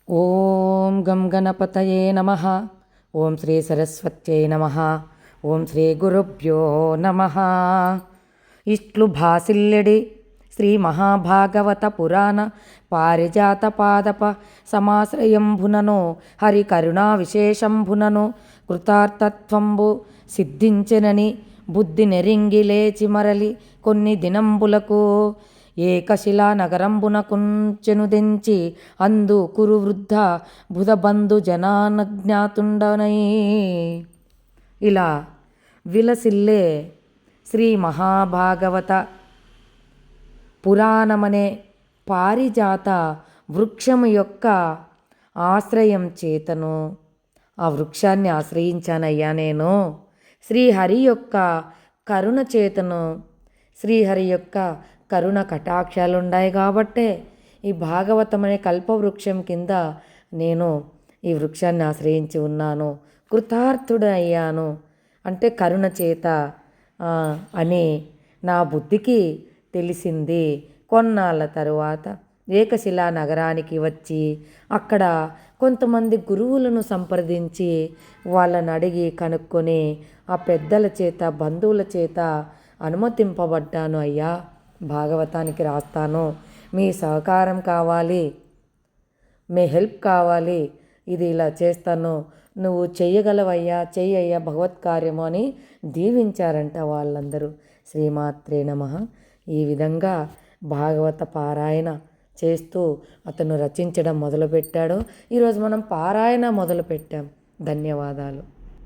ఓం గం గణపతయే నమః. ఓం శ్రీ సరస్వత్యై నమః. ఓం శ్రీ గురుభ్యో నమః. ఇట్లు భాసిల్లెడి శ్రీ మహాభాగవత పురాణ పారిజాత పాదప సమాశ్రయంభునను హరి కరుణా విశేషంభునను కృతార్థత్వంబు సిద్ధించెనని బుద్ధి నెరింగి లేచి మరలి కొన్ని దినంబులకు ఏకశిలా నగరంబునకుంచెనుదెంచి అందు కురు వృద్ధ బుధబంధు జనానజ్ఞాతుండనై. ఇలా విలసిల్లే శ్రీ మహాభాగవత పురాణమనే పారిజాత వృక్షము యొక్క ఆశ్రయం చేతను ఆ వృక్షాన్ని ఆశ్రయించానయ్యా నేను. శ్రీహరి యొక్క కరుణ చేతను, శ్రీహరి యొక్క కరుణ కటాక్షాలు ఉన్నాయి కాబట్టే ఈ భాగవతం అనే కల్పవృక్షం కింద నేను ఈ వృక్షాన్ని ఆశ్రయించి ఉన్నాను. కృతార్థుడయ్యాను అంటే కరుణ చేత అని నా బుద్ధికి తెలిసింది. కొన్నాళ్ళ తరువాత ఏకశిలా నగరానికి వచ్చి అక్కడ కొంతమంది గురువులను సంప్రదించి వాళ్ళని అడిగి కనుక్కొని ఆ పెద్దల చేత బంధువుల చేత అనుమతింపబడ్డాను. అయ్యా, భాగవతానికి రాస్తాను, మీ సహకారం కావాలి, మీ హెల్ప్ కావాలి, ఇది ఇలా చేస్తాను, నువ్వు చెయ్యగలవయ్యా, చెయ్యయ్యా భగవత్కార్యము అని దీవించారంట వాళ్ళందరూ. శ్రీమాత్రే నమః. ఈ విధంగా భాగవత పారాయణ చేస్తూ అతను రచించడం మొదలుపెట్టాడు. ఈరోజు మనం పారాయణ మొదలుపెట్టాం. ధన్యవాదాలు.